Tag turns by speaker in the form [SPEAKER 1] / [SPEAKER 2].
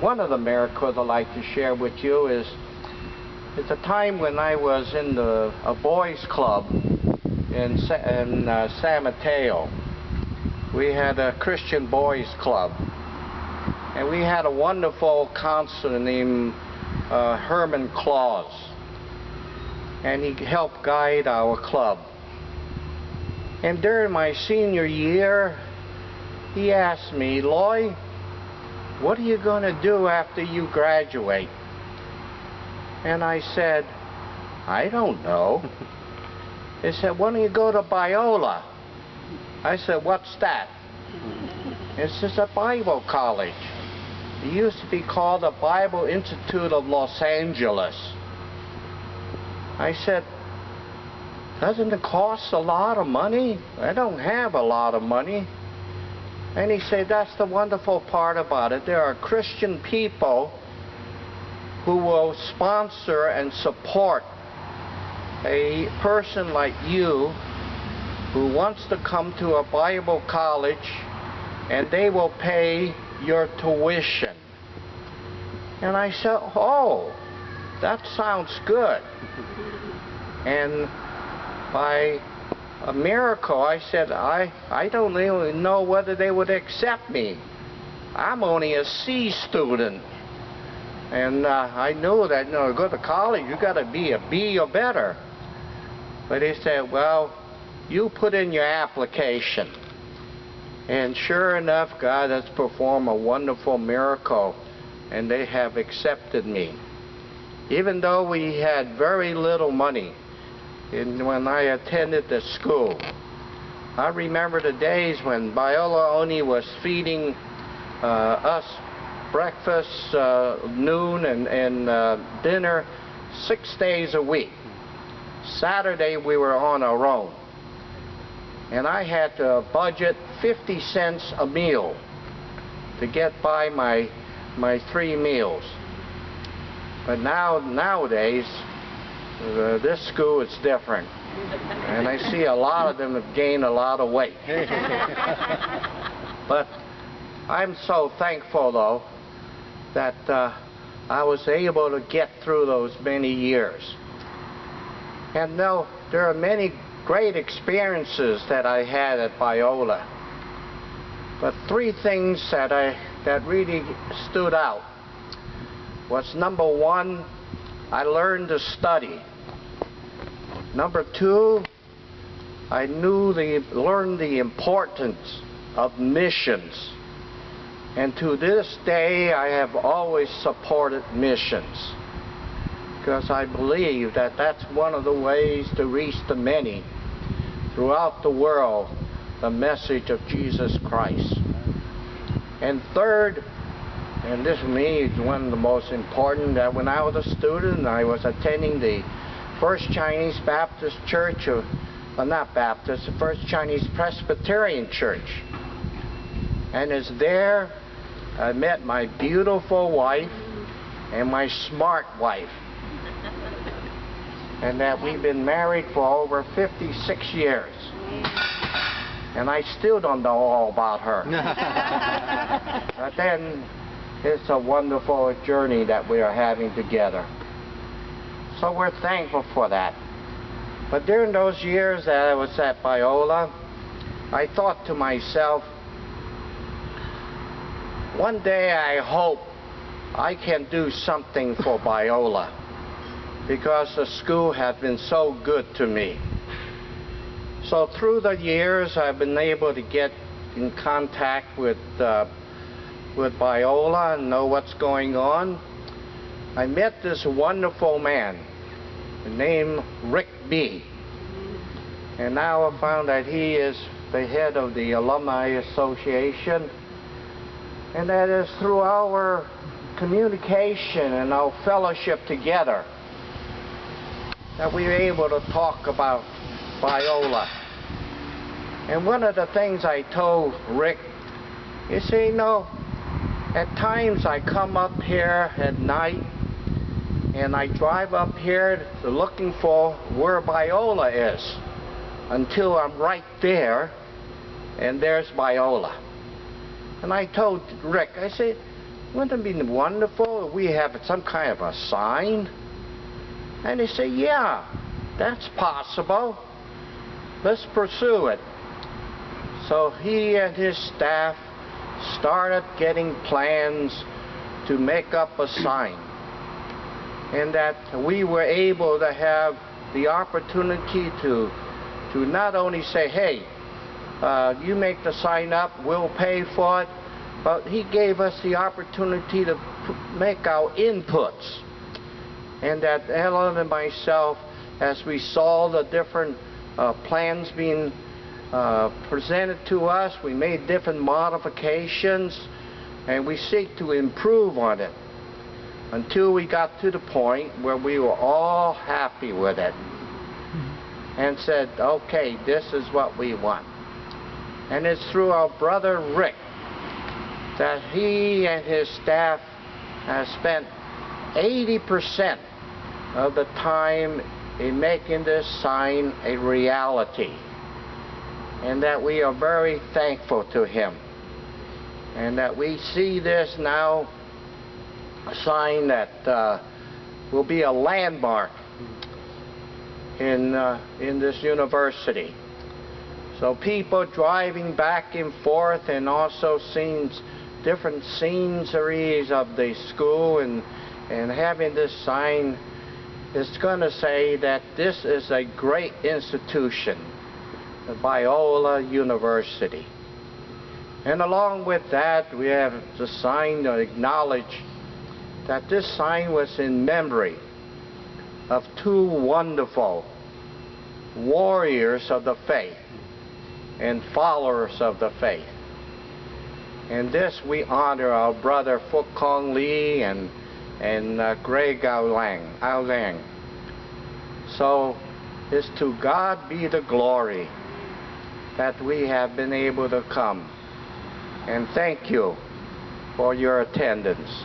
[SPEAKER 1] one of the miracles I'd like to share with you is it's a time when I was in a boys' club in San Mateo. We had a Christian boys' club, and we had a wonderful counselor named Herman Claus, and he helped guide our club. And during my senior year, he asked me, "Lloyd, what are you going to do after you graduate?" And I said, "I don't know." He said, "Why don't you go to Biola?" I said, "What's that?" It's just a Bible college. It used to be called the Bible Institute of Los Angeles. I said, "Doesn't it cost a lot of money?" "I don't have a lot of money." And he said, "That's the wonderful part about it. There are Christian people who will sponsor and support a person like you who wants to come to a Bible college, and they will pay your tuition." And I said, "Oh, that sounds good." And by a miracle, I said, I don't even know whether they would accept me. I'm only a C student. And I knew that, to go to college, you got to be a B or better. But he said, "Well, you put in your application." And sure enough, God has performed a wonderful miracle, and they have accepted me. Even though we had very little money when I attended the school. I remember the days when Biola only was feeding us breakfast, noon, and dinner 6 days a week. Saturday we were on our own. And I had to budget 50 cents a meal to get by my 3 meals. But nowadays, this school is different. And I see a lot of them have gained a lot of weight. But I'm so thankful, though, that I was able to get through those many years. And now there are many great experiences that I had at Biola. But 3 things that really stood out was, number 1, I learned to study. Number 2, I learned the importance of missions. And to this day, I have always supported missions, because I believe that that's one of the ways to reach the many throughout the world, the message of Jesus Christ. And third, and this to me is one of the most important, that when I was a student, I was attending the First Chinese Baptist Church, not Baptist, the First Chinese Presbyterian Church. And it's there I met my beautiful wife and my smart wife. And that we've been married for over 56 years. And I still don't know all about her. But then it's a wonderful journey that we are having together. So we're thankful for that. But during those years that I was at Biola, I thought to myself, one day I hope I can do something for Biola, because the school has been so good to me. So through the years, I've been able to get in contact with Biola and know what's going on. I met this wonderful man named Rick B. And now I found that he is the head of the Alumni Association. And that is through our communication and our fellowship together that we were able to talk about Biola. And one of the things I told Rick, you see, at times I come up here at night and I drive up here looking for where Biola is until I'm right there and there's Biola. And I told Rick, I said, Wouldn't it be wonderful if we have some kind of a sign? And they say, yeah, that's possible. Let's pursue it. So he and his staff started getting plans to make up a sign. And that we were able to have the opportunity to not only say, hey, you make the sign up, we'll pay for it, but he gave us the opportunity to make our inputs. And that Ellen and myself, as we saw the different plans being presented to us, we made different modifications, and we seek to improve on it until we got to the point where we were all happy with it and said, okay, this is what we want. And it's through our brother Rick that he and his staff have spent 80% of the time in making this sign a reality, and that we are very thankful to him, and that we see this now a sign that will be a landmark in this university. So people driving back and forth and also seeing different sceneries of the school and having this sign is going to say that this is a great institution, the Biola University. And along with that, we have the sign to acknowledge that this sign was in memory of two wonderful warriors of the faith and followers of the faith. And this we honor our brother Phúc Kong Lee and Greg Ao Lang. So it's to God be the glory that we have been able to come. And thank you for your attendance.